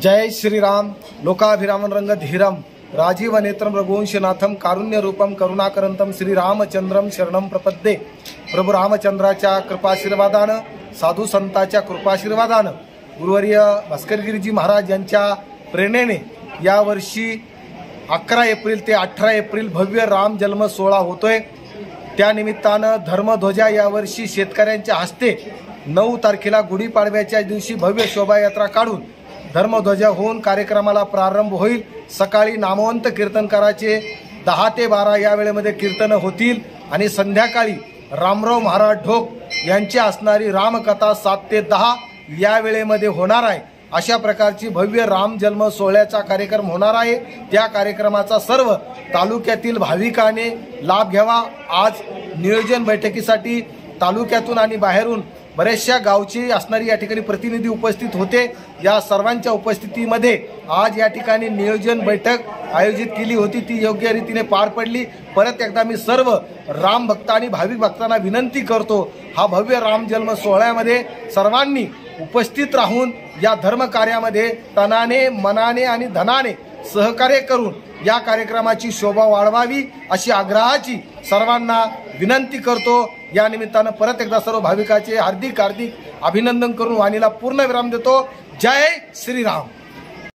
जय श्रीराम। लोकाभिरामं रंगधीरम राजीव नेत्रम रघुवंशनाथम कारुण्य रूपम करुणाकरंतम श्रीरामचंद्रम शरणम प्रपद्ये। प्रभू रामचंद्राच्या कृपाशीर्वादानं, साधू संतांच्या कृपाशीर्वादानं, गुरुवर्य भास्करगिरीजी महाराज यांच्या प्रेरणेने यावर्षी 11 एप्रिल ते 18 एप्रिल भव्य राम जन्म सोहळा होतोय। त्या निमित्तानं धर्मध्वजा यावर्षी शेतकऱ्यांच्या हस्ते 9 तारखेला गुढीपाडव्याच्या दिवशी भव्य शोभायात्रा काढून धर्मध्वजा होऊन कार्यक्रमाला प्रारंभ होईल। सकाळी नामवंत कीर्तनकाराचे 10 ते 12 या वेळेमध्ये कीर्तन होतील आणि संध्याकाळी रामराव महाराज ढोक यांची असणारी रामकथा 7 ते 10 या वेळेमध्ये होणार आहे। अशा प्रकारची भव्य राम जन्म सोहळ्याचा कार्यक्रम होणार आहे। त्या कार्यक्रमाचा सर्व तालुक्यातील भाविकांनी लाभ घ्यावा। आज नियोजन बैठकीसाठी तालुक्यातून आणि बाहेरून बरेचशा गावची असणारी या ठिकाणी प्रतिनिधी उपस्थित होते। या सर्वांच्या उपस्थितीमध्ये आज या ठिकाणी नियोजन बैठक आयोजित केली होती, ती योग्य रीतीने पार पडली। परत एकदा मी सर्व राम भक्त आणि भाविक भक्तांना विनंती करतो, हा भव्य राम जन्म सोहळ्यामध्ये सर्वांनी उपस्थित राहून या धर्म कार्यामध्ये तनाने, मनाने आणि धनाने सहकार्य करून या कार्यक्रमाची शोभा वाढवावी अशी आग्रहाची सर्वांना विनंती करतो। या निमित्तानं परत एकदा सर्व भाविकांचे हार्दिक अभिनंदन करून वाणीला पूर्ण विराम देतो। जय श्रीराम।